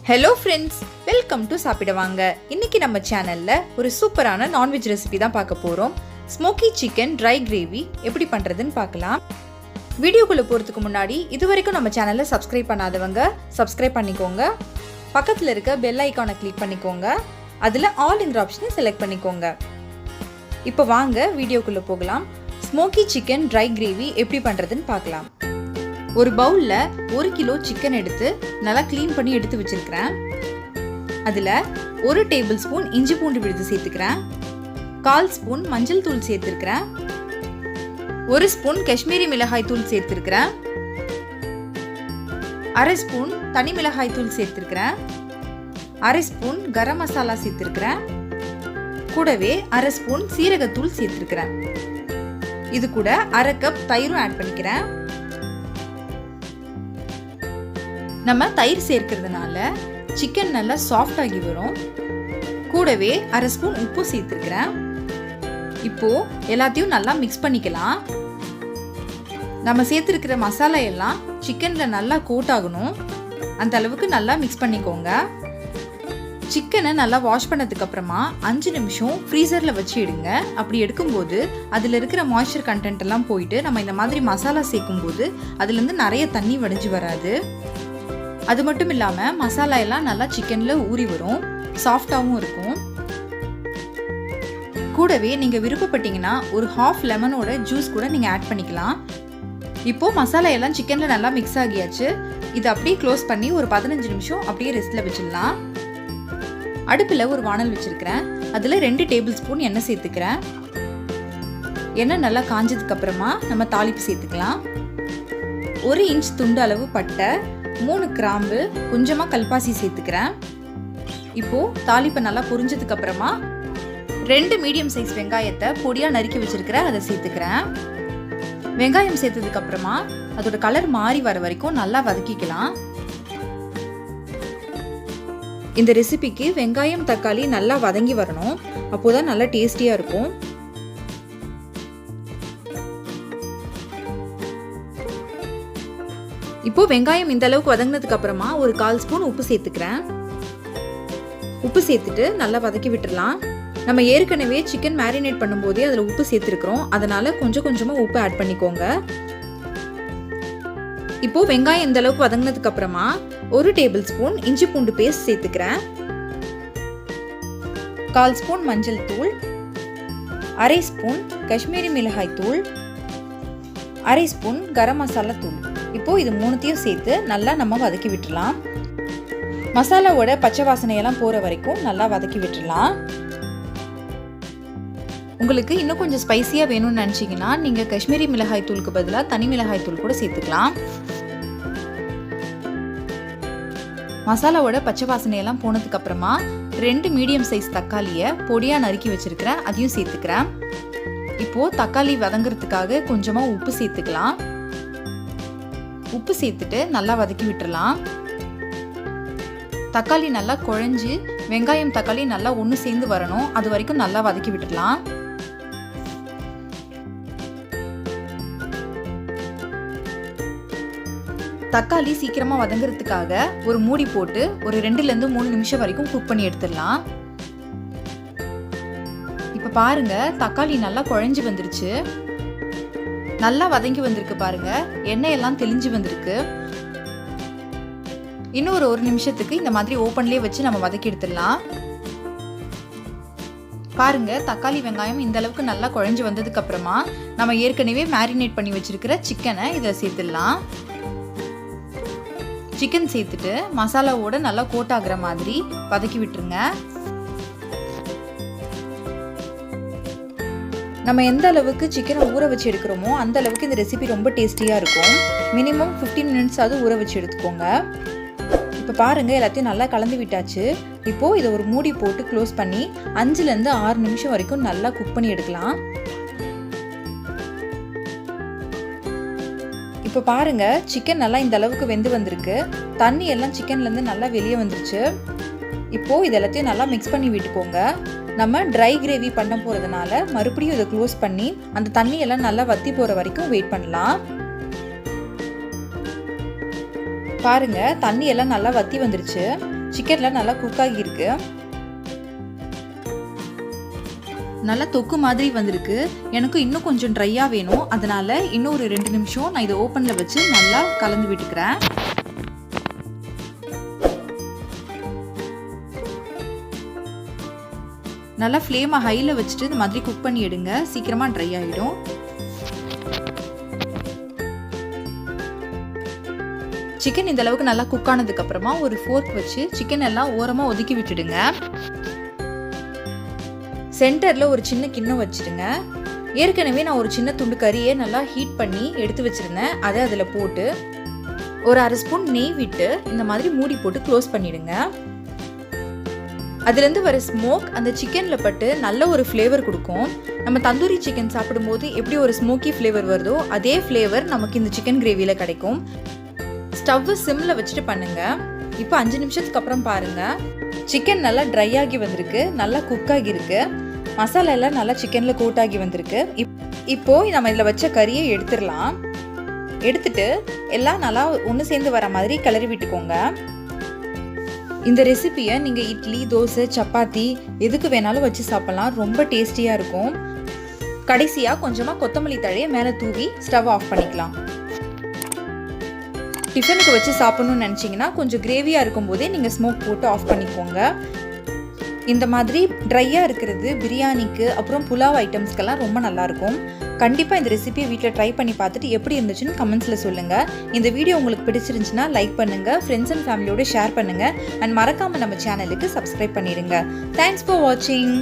Hello friends, welcome to சாப்பிட வாங்க. இன்னைக்கு நம்ம சேனல்ல ஒரு சூப்பரான நான்வெஜ் ரெசிபி தான் பார்க்க போறோம். ஸ்மோக்கி சிக்கன் ட்ரை கிரேவி எப்படி பண்றதுன்னு பார்க்கலாம். வீடியோக்குள்ள போறதுக்கு முன்னாடி இதுவரைக்கும் நம்ம சேனலை சப்ஸ்கிரைப் பண்ணாதவங்க சப்ஸ்கிரைப் பண்ணிக்கோங்க. பக்கத்துல இருக்க பெல் ஐகானை கிளிக் பண்ணிக்கோங்க. அதுல ஆல்ங்கிற ஆப்ஷனை செலக்ட் பண்ணிக்கோங்க. இப்போ வாங்க வீடியோக்குள்ள போகலாம். ஸ்மோக்கி சிக்கன் ட்ரை கிரேவி எப்படி பண்றதுன்னு பார்க்கலாம். ஒரு பவுல்ல 1 கிலோ சிக்கன் எடுத்து நல்லா க்ளீன் பண்ணி எடுத்து வச்சிருக்கிறேன். அதுல 1 டேபிள் ஸ்பூன் இஞ்சி பூண்டு விழுது சேர்த்துக்கிறேன். 1/4 ஸ்பூன் மஞ்சள் தூள் சேர்த்திருக்கிறேன். 1 ஸ்பூன் காஷ்மீரி மிளகாய் தூள் சேர்த்திருக்கிறேன். 1/2 ஸ்பூன் தனி மிளகாய் தூள் சேர்த்திருக்கிறேன். 1/2 ஸ்பூன் கரம் மசாலா சேர்த்திருக்கிறேன். கூடவே 1/2 ஸ்பூன் சீரகத்தூள் சேர்த்திருக்கிறேன். இது கூட 1/2 கப் தயிரும் ஆட் பண்ணிக்கிறேன். நம்ம தயிர் சேர்க்கிறதுனால சிக்கன் நல்லா சாஃப்ட் ஆகி வரும். கூடவே 1/2 ஸ்பூன் உப்பு சேர்த்துக்கிறேன். இப்போ எல்லாத்தையும் நல்லா மிக்ஸ் பண்ணிக்கலாம். நம்ம சேர்த்துருக்கிற மசாலா எல்லாம் சிக்கன்ல நல்லா கோட் ஆகணும். அந்த அளவுக்கு நல்லா மிக்ஸ் பண்ணிக்கோங்க. சிக்கனை நல்லா வாஷ் பண்ணதுக்கு அப்புறமா 5 நிமிஷம் ஃப்ரீசர்ல வச்சு எடுங்க. அப்படி எடுக்கும்போது அதுல இருக்கிற மாய்ஸ்சர் கண்டென்ட் எல்லாம் போயிட்டு நம்ம இந்த மாதிரி மசாலா சேர்க்கும் போது அதுல இருந்து நிறைய தண்ணி வடிஞ்சு வராது. அது மட்டும் இல்லாம மசாலா எல்லாம் நல்லா சிக்கன்ல ஊறி வரும், சாஃப்டாவும் இருக்கும். கூடவே நீங்க விருப்பப்பட்டீங்கன்னா ஒரு 1/2 லெமனோட ஜூஸ் கூட நீங்க ஆட் பண்ணிக்கலாம். இப்போ மசாலா எல்லாம் சிக்கன்ல நல்லா மிக்ஸ் ஆகியாச்சு. இதை அப்படியே க்ளோஸ் பண்ணி ஒரு 15 நிமிஷம் அப்படியே ரெஸ்ட்ல வச்சிடலாம். அடுப்புல ஒரு வாணல் வச்சிருக்கிறேன். அதுல 2 டேபிள் ஸ்பூன் எண்ணெய் சேர்த்துக்கிறேன். எண்ணெய் நல்லா காஞ்சதுக்கு அப்புறமா நம்ம தாளிப்பு சேர்த்துக்கலாம். 1 இன்ச் துண்டு அளவு பட்டை, 3 கிராம்பு, கொஞ்சமா கல்பாசி சேர்த்துக்கிறேன். இப்போ தாளிப்பை நல்லா பொரிஞ்சதுக்கு அப்புறமா 2 மீடியம் சைஸ் வெங்காயத்தை பொடியா நறுக்கி வச்சிருக்கிறேன், அதை சேர்த்துக்கிறேன். வெங்காயம் சேர்த்ததுக்கு அப்புறமா அதோட கலர் மாறி வர வரைக்கும் நல்லா வதக்கிக்கலாம். இந்த ரெசிபிக்கு வெங்காயம் தக்காளி நல்லா வதங்கி வரணும், அப்போதான் நல்லா டேஸ்டியா இருக்கும். இப்போ வெங்காயம் இந்த அளவுக்கு வதங்கினதுக்கு அப்புறமா ஒரு 1/4 ஸ்பூன் உப்பு சேர்த்துக்கிறேன். உப்பு சேர்த்துட்டு நல்லா வதக்கி விட்டுறலாம். நம்ம ஏற்கனவே சிக்கன் மேரினேட் பண்ணும்போதே அதில் உப்பு சேர்த்துருக்கிறோம், அதனால கொஞ்சம் கொஞ்சமா உப்பு ஆட் பண்ணிக்கோங்க. இப்போ வெங்காயம் இந்த அளவுக்கு வதங்கினதுக்கு அப்புறமா 1 டேபிள் ஸ்பூன் இஞ்சி பூண்டு பேஸ்ட் சேர்த்துக்கிறேன். 1/4 ஸ்பூன் மஞ்சள் தூள், 1/2 ஸ்பூன் காஷ்மீரி மிளகாய் தூள், 1/2 ஸ்பூன் கரம் மசாலா தூள். இப்போ இது மூணுத்தையும் சேர்த்து நல்லா நம்ம வதக்கி விட்டுறலாம். மசாலாவோட பச்சை வாசனையெல்லாம் போற வரைக்கும் நல்லா வதக்கி விட்டுறலாம். உங்களுக்கு இன்னும் கொஞ்சம் ஸ்பைசியா வேணும்னு நினைச்சீங்கன்னா நீங்க காஷ்மீரி மிளகாய் தூளுக்கு பதிலாக தனி மிளகாய் தூள் கூட சேர்த்துக்கலாம். மசாலாவோட பச்சை வாசனையெல்லாம் போனதுக்கு அப்புறமா 2 மீடியம் சைஸ் தக்காளியை பொடியா நறுக்கி வச்சிருக்கிறேன், அதையும் சேர்த்துக்கிறேன். இப்போ தக்காளி வதங்குறதுக்காக கொஞ்சமா உப்பு சேர்த்துக்கலாம். உப்பு சேர்த்துட்டு நல்லா வதக்கி விட்டுறலாம். தக்காளி நல்லா குழஞ்சு வெங்காயம் தக்காளி நல்லா ஒன்று சேர்ந்து வரணும், அது வரைக்கும் நல்லா வதக்கி விட்டுறலாம். தக்காளி சீக்கிரமா வதங்குறதுக்காக ஒரு மூடி போட்டு ஒரு 2 ல இருந்து 3 நிமிஷம் வரைக்கும் குக் பண்ணி எடுத்துடலாம். இப்ப பாருங்க, தக்காளி நல்லா குழஞ்சு வந்துருச்சு, நல்லா வதங்கி வந்திருக்கு. பாருங்க, எண்ணெய் எல்லாம் தெளிஞ்சு வந்திருக்கு. இன்னும் ஒரு 1 நிமிஷத்துக்கு இந்த மாதிரி ஓப்பன்லயே வச்சு நம்ம வதக்கி எடுத்துடலாம். பாருங்க, தக்காளி வெங்காயம் இந்த அளவுக்கு நல்லா குழஞ்சு வந்ததுக்கு அப்புறமா நம்ம ஏற்கனவே மேரினேட் பண்ணி வச்சிருக்கிற சிக்கனை இதை சேர்த்துடலாம். சிக்கன் சேர்த்துட்டு மசாலாவோட நல்லா கோட் ஆகுற மாதிரி வதக்கி விட்டுருங்க. நம்ம எந்த அளவுக்கு சிக்கனை ஊற வச்சு எடுக்கிறோமோ அந்த அளவுக்கு இந்த ரெசிபி ரொம்ப டேஸ்டியாக இருக்கும். மினிமம் 15 மினிட்ஸ் ஆகுது ஊற வச்சு எடுத்துக்கோங்க. இப்போ பாருங்க, எல்லாத்தையும் நல்லா கலந்து விட்டாச்சு. இப்போ இதை ஒரு மூடி போட்டு க்ளோஸ் பண்ணி 5 ல இருந்து 6 நிமிஷம் வரைக்கும் நல்லா குக் பண்ணி எடுக்கலாம். இப்போ பாருங்க, சிக்கன் நல்லா இந்த அளவுக்கு வெந்து வந்திருக்கு. தண்ணி எல்லாம் சிக்கன்ல இருந்து நல்லா வெளியே வந்துருச்சு. இப்போ இது எல்லாத்தையும் நல்லா மிக்ஸ் பண்ணி விட்டுக்கோங்க. நம்ம ட்ரை கிரேவி பண்ண போறதுனால மறுபடியும் இதை க்ளோஸ் பண்ணி அந்த தண்ணி எல்லாம் நல்லா வத்தி போற வரைக்கும் வெயிட் பண்ணலாம். பாருங்க, தண்ணி எல்லாம் நல்லா வத்தி வந்துருச்சு. சிக்கன்லாம் நல்லா குக் ஆகியிருக்கு. நல்லா தொக்கு மாதிரி வந்திருக்கு. எனக்கு இன்னும் கொஞ்சம் ட்ரையாக வேணும். அதனால் இன்னும் ஒரு 2 நிமிஷம் நான் இதை ஓப்பனில் வச்சு நல்லா கலந்து விட்டுக்கிறேன். நல்லா ஃப்ளேமை ஹையில் வச்சுட்டு இந்த மாதிரி குக் பண்ணி எடுங்க. சீக்கிரமாக ட்ரை ஆகிடும். சிக்கன் இந்த அளவுக்கு நல்லா குக் ஆனதுக்கப்புறமா ஒரு ஃபோர்க் வச்சு சிக்கன் எல்லாம் ஓரமாக ஒதுக்கி விட்டுடுங்க. சென்டரில் ஒரு சின்ன கிண்ணம் வச்சுடுங்க. ஏற்கனவே நான் ஒரு சின்ன துண்டு கறியை நல்லா ஹீட் பண்ணி எடுத்து வச்சுருந்தேன். அதை அதில் போட்டு ஒரு 1/2 ஸ்பூன் நெய் விட்டு இந்த மாதிரி மூடி போட்டு க்ளோஸ் பண்ணிவிடுங்க. அதுலேருந்து வர ஸ்மோக் அந்த சிக்கனில் பட்டு நல்ல ஒரு ஃப்ளேவர் கொடுக்கும். நம்ம தந்தூரி சிக்கன் சாப்பிடும்போது எப்படி ஒரு ஸ்மோக்கி ஃப்ளேவர் வருதோ அதே ஃப்ளேவர் நமக்கு இந்த சிக்கன் கிரேவியில் கிடைக்கும். ஸ்டவ்வை சிம்மில் வச்சுட்டு பண்ணுங்க. இப்போ 5 நிமிஷத்துக்கு அப்புறம் பாருங்க, சிக்கன் நல்லா ட்ரை ஆகி வந்திருக்கு, நல்லா குக் ஆகியிருக்கு. மசாலா எல்லாம் நல்லா சிக்கனில் கோட் ஆகி வந்திருக்கு. இப்போ நம்ம இதில் வச்ச கறியை எடுத்துடலாம். எடுத்துட்டு எல்லாம் நல்லா ஒன்று சேர்ந்து வர மாதிரி கிளறி விட்டுக்கோங்க. இந்த ரெசிபியை நீங்கள் இட்லி, தோசை, சப்பாத்தி எதுக்கு வேணாலும் வச்சு சாப்பிட்லாம். ரொம்ப டேஸ்டியாக இருக்கும். கடைசியாக கொஞ்சமாக கொத்தமல்லி தழையை மேலே தூவி ஸ்டவ் ஆஃப் பண்ணிக்கலாம். டிஃபனுக்கு வச்சு சாப்பிட்ணுன்னு நினச்சிங்கன்னா கொஞ்சம் கிரேவியாக இருக்கும்போதே நீங்கள் ஸ்மோக் போட்டு ஆஃப் பண்ணிக்கோங்க. இந்த மாதிரி ட்ரையாக இருக்கிறது பிரியாணிக்கு அப்புறம் புலாவ் ஐட்டம்ஸ்க்கெல்லாம் ரொம்ப நல்லாயிருக்கும். கண்டிப்பாக இந்த ரெசிபியை வீட்டில் ட்ரை பண்ணி பார்த்துட்டு எப்படி இருந்துச்சுன்னு கமெண்ட்ஸில் சொல்லுங்கள். இந்த வீடியோ உங்களுக்கு பிடிச்சிருந்துச்சுன்னா லைக் பண்ணுங்கள், ஃப்ரெண்ட்ஸ் அண்ட் ஃபேமிலியோடு ஷேர் பண்ணுங்கள், அண்ட் மறக்காமல் நம்ம சேனலுக்கு சப்ஸ்கிரைப் பண்ணிடுங்க. தேங்க்ஸ் ஃபார் வாட்சிங்.